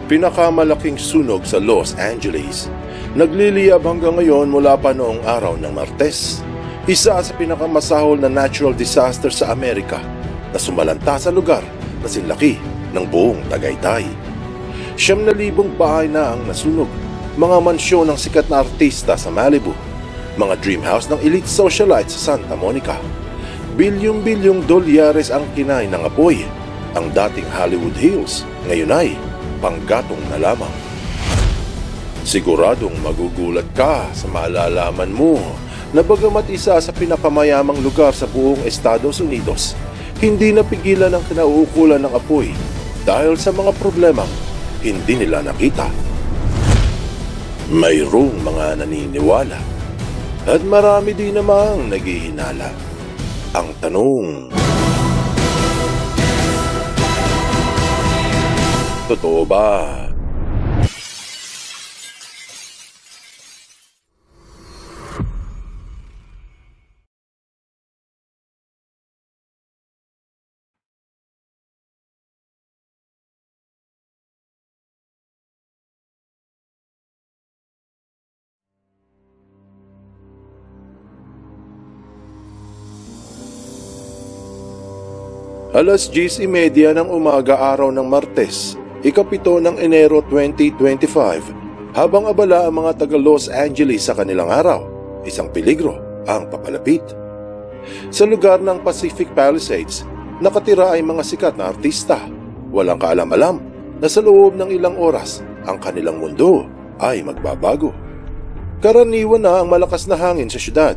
Pinakamalaking sunog sa Los Angeles. Nagliliyab hanggang ngayon mula pa noong araw ng Martes. Isa sa pinakamasahol na natural disaster sa Amerika na sumalanta sa lugar na sinlaki ng buong Tagaytay. 9,000 bahay na ang nasunog, mga mansyon ng sikat na artista sa Malibu, mga dream house ng elite socialite sa Santa Monica. Bilyong-bilyong dolyares ang kinain ng apoy. Ang dating Hollywood Hills ngayon ay panggatong na lamang. Siguradong magugulat ka sa malalaman mo na bagamat isa sa pinakamayamang lugar sa buong Estados Unidos, hindi napigilan ang kinauukulan ng apoy dahil sa mga problemang hindi nila nakita. Mayroong mga naniniwala at marami din namang naghihinala. Ang tanong, totoo ba? Alas 10:30 ng umaga araw ng Martes, ika-7 ng Enero 2025, habang abala ang mga taga Los Angeles sa kanilang araw, isang peligro ang papalapit. Sa lugar ng Pacific Palisades, nakatira ay mga sikat na artista. Walang kaalam-alam na sa loob ng ilang oras, ang kanilang mundo ay magbabago. Karaniwan na ang malakas na hangin sa syudad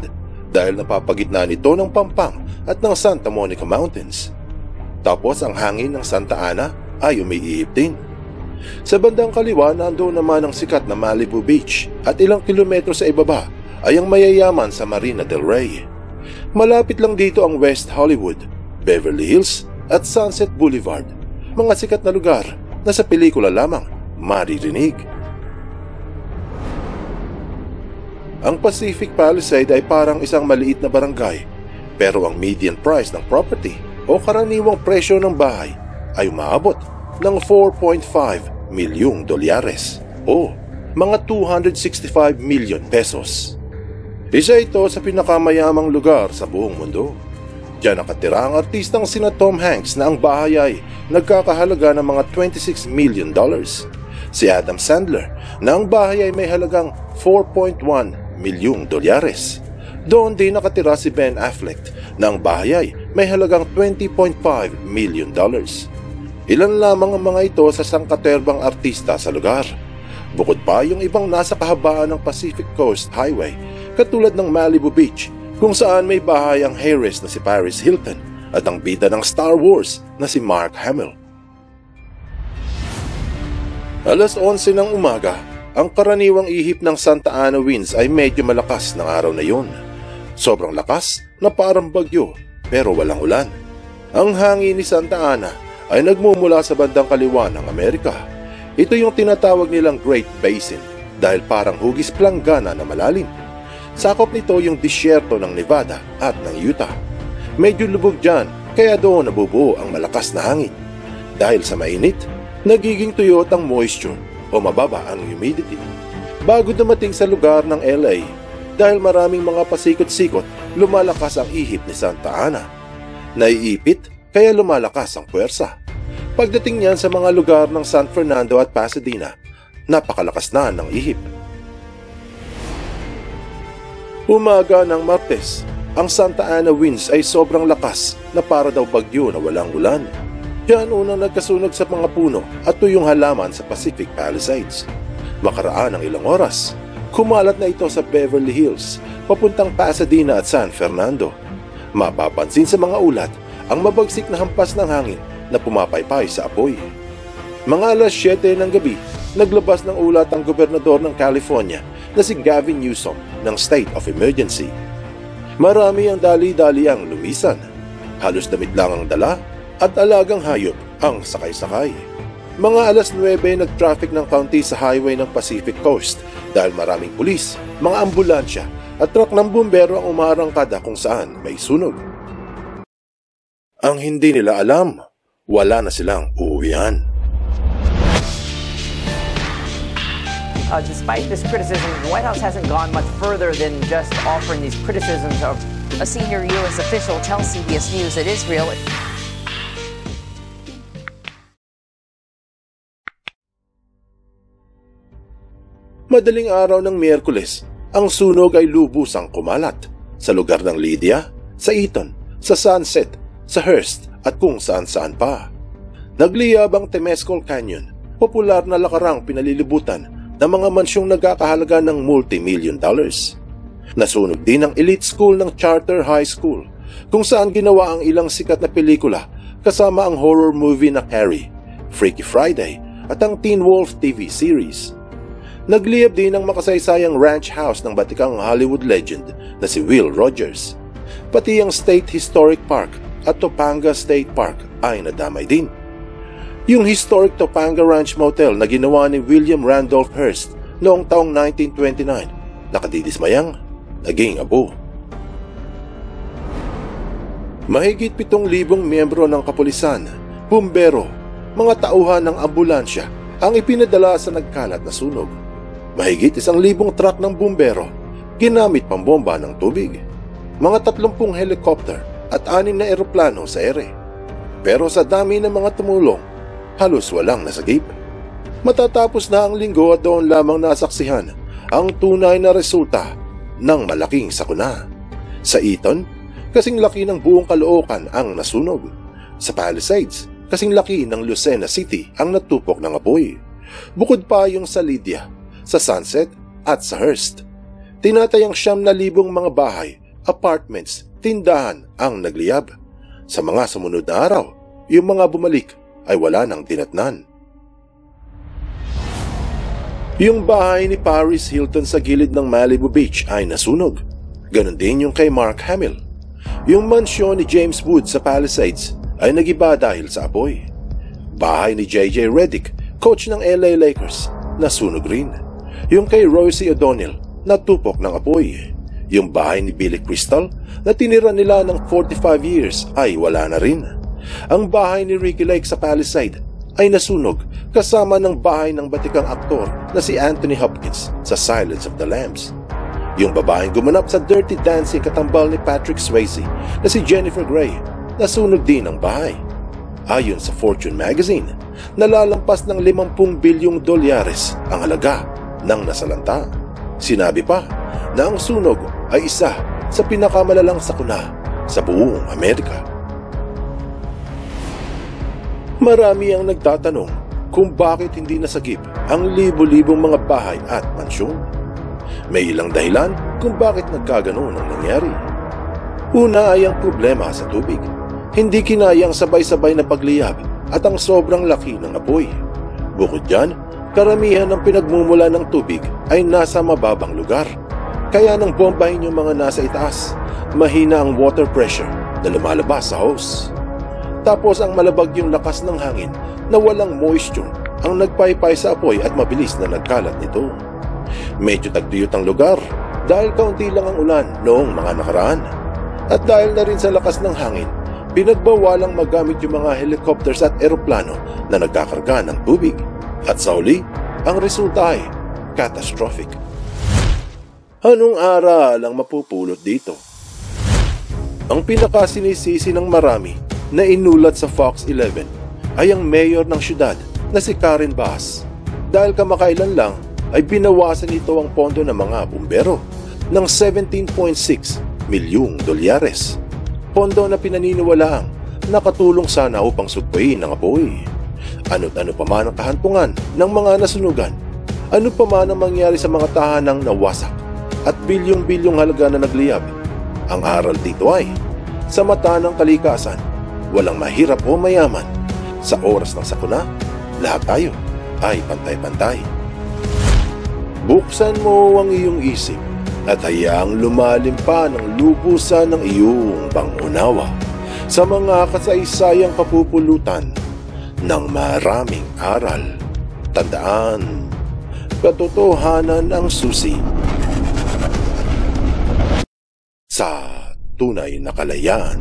dahil napapagitna nito ng Pampang at ng Santa Monica Mountains. Tapos ang hangin ng Santa Ana ay umiihip din. Sa bandang kaliwa nandoon naman ang sikat na Malibu Beach at ilang kilometro sa ibaba ay ang mayayaman sa Marina del Rey. Malapit lang dito ang West Hollywood, Beverly Hills at Sunset Boulevard, mga sikat na lugar na sa pelikula lamang maririnig. Ang Pacific Palisades ay parang isang maliit na barangay, pero ang median price ng property o karaniwang presyo ng bahay ay umaabot ng $4.5 milyong o mga 265 million pesos. Isa ito sa pinakamayamang lugar sa buong mundo. Diyan nakatira ang artistang sina Tom Hanks na ang bahay ay nagkakahalaga ng mga $26 million. Si Adam Sandler na ang bahay ay may halagang $4.1 milyong. Doon din nakatira si Ben Affleck na ang bahay ay may halagang $20.5 million. Ilan lamang ang mga ito sa sangkaterbang artista sa lugar. Bukod pa yung ibang nasa kahabaan ng Pacific Coast Highway katulad ng Malibu Beach kung saan may bahay ang heiress na si Paris Hilton at ang bida ng Star Wars na si Mark Hamill. Alas 11 ng umaga, ang karaniwang ihip ng Santa Ana winds ay medyo malakas ng araw na yun. Sobrang lakas na parang bagyo pero walang ulan. Ang hangin ni Santa Ana ay nagmumula sa bandang kaliwa ng Amerika. Ito yung tinatawag nilang Great Basin dahil parang hugis planggana na malalim. Sakop nito yung disyerto ng Nevada at ng Utah. Medyo lubog dyan kaya doon nabubuo ang malakas na hangin. Dahil sa mainit, nagiging tuyot ang moisture o mababa ang humidity. Bago dumating sa lugar ng LA, dahil maraming mga pasikot-sikot, lumalakas ang ihip ni Santa Ana. Naiipit kaya lumalakas ang puwersa. Pagdating niyan sa mga lugar ng San Fernando at Pasadena, napakalakas na ng ihip. Umaga ng Martes, ang Santa Ana winds ay sobrang lakas na para daw bagyo na walang ulan. Diyan unang nagkasunog sa mga puno at tuyong halaman sa Pacific Palisades. Makaraan ng ilang oras, kumalat na ito sa Beverly Hills, papuntang Pasadena at San Fernando. Mapapansin sa mga ulat ang mabagsik na hampas ng hangin na pumapaypay sa apoy. Mga alas 7 ng gabi, naglabas ng ulat ang gobernador ng California na si Gavin Newsom ng State of Emergency. Marami ang dali-dali ang lumisan. Halos damit lang ang dala at alagang hayop ang sakay-sakay. Mga alas 9 nag-traffic ng kaunti sa highway ng Pacific Coast dahil maraming pulis, mga ambulansya at truck ng bumbero ang umarangkada kung saan may sunog. Ang hindi nila alam, wala na silang uuwian. Despite this criticism, the White House hasn't gone much further than just offering these criticisms of a senior U.S. official tells CBS News that Israel... Madaling araw ng Miyerkules, ang sunog ay lubusang kumalat sa lugar ng Lydia, sa Eaton, sa Sunset, sa Hearst at kung saan-saan pa. Nagliyab ang Temescal Canyon, popular na lakarang pinalilibutan ng mga mansyong nagkakahalaga ng multi-million dollars. Nasunog din ang elite school ng Charter High School, kung saan ginawa ang ilang sikat na pelikula kasama ang horror movie na Carrie, Freaky Friday at ang Teen Wolf TV series. Nagliyab din ang makasaysayang ranch house ng batikang Hollywood legend na si Will Rogers. Pati ang State Historic Park at Topanga State Park ay nadamay din. Yung historic Topanga Ranch Motel na ginawa ni William Randolph Hearst noong taong 1929, nakadidismayang naging abo. Mahigit 7,000 miyembro ng kapulisan, bumbero, mga tauhan ng ambulansya ang ipinadala sa nagkalat na sunog. Mahigit 1,000 truck ng bumbero ginamit pambomba ng tubig, mga 30 helicopter at 6 na eroplano sa ere. Pero sa dami ng mga tumulong, halos walang nasagip. Matatapos na ang linggo at doon lamang nasaksihan ang tunay na resulta ng malaking sakuna. Sa Eaton, kasing laki ng buong Caloocan ang nasunog. Sa Palisades, kasing laki ng Lucena City ang natupok ng apoy. Bukod pa yung sa Lydia, sa Sunset at sa Hearst. Tinatayang 9,000 mga bahay, apartments, tindahan ang nagliyab. Sa mga sumunod na araw, yung mga bumalik ay wala nang tinatnan. Yung bahay ni Paris Hilton sa gilid ng Malibu Beach ay nasunog. Ganon din yung kay Mark Hamill. Yung mansyon ni James Woods sa Palisades ay nagiba dahil sa apoy. Bahay ni J.J. Redick, coach ng LA Lakers, nasunog rin. Yung kay Royce O'Donnell, natupok ng apoy. Yung bahay ni Billy Crystal na tinira nila ng 45 years ay wala na rin. Ang bahay ni Ricky Lake sa Palisade ay nasunog kasama ng bahay ng batikang aktor na si Anthony Hopkins sa Silence of the Lambs. Yung babaeng gumanap sa Dirty Dancing katambal ni Patrick Swayze na si Jennifer Grey, nasunog din ang bahay. Ayon sa Fortune magazine, nalalampas ng 50 bilyong dolyares ang halaga ng nasalanta. Sinabi pa na ang sunog ay isa sa pinakamalalang sakuna sa buong Amerika. Marami ang nagtatanong kung bakit hindi nasagip ang libo-libong mga bahay at mansyon. May ilang dahilan kung bakit nagkaganoon ang nangyari. Una ay ang problema sa tubig. Hindi kinaya ang sabay-sabay na pagliyab at ang sobrang laki ng apoy. Bukod dyan, karamihan ng pinagmumula ng tubig ay nasa mababang lugar. Kaya nang bombahin yung mga nasa itaas, mahina ang water pressure na lumalabas sa hose. Tapos ang malabag yung lakas ng hangin na walang moisture ang nagpaypay sa apoy at mabilis na nagkalat nito. Medyo tagtuyot ang lugar dahil kaunti lang ang ulan noong mga nakaraan. At dahil na rin sa lakas ng hangin, pinagbawalang magamit yung mga helicopters at eroplano na nagkakarga ng tubig. At sa huli, ang resulta ay catastrophic. Anong aral ang mapupulot dito? Ang pinakasinisisi ng marami na inulat sa Fox 11 ay ang mayor ng syudad na si Karen Bass. Dahil kamakailan lang ay binawasan nito ang pondo ng mga bumbero ng 17.6 milyong dolyares. Pondo na pinaniniwalaang nakatulong sana upang sugpuin ang apoy. Ano't ano pa man ang kahantungan ng mga nasunugan, ano pa man ang mangyari sa mga tahanang nawasak at bilyong-bilyong halaga na nagliyab, ang aral dito ay, sa mata ng kalikasan, walang mahirap o mayaman. Sa oras ng sakuna, lahat tayo ay pantay-pantay. Buksan mo ang iyong isip at hayaang lumalim pa ng lubusan ng iyong pangunawa sa mga kasaysayang kapupulutan ng maraming aral. Tandaan, katotohanan ang susi sa tunay na kalayaan.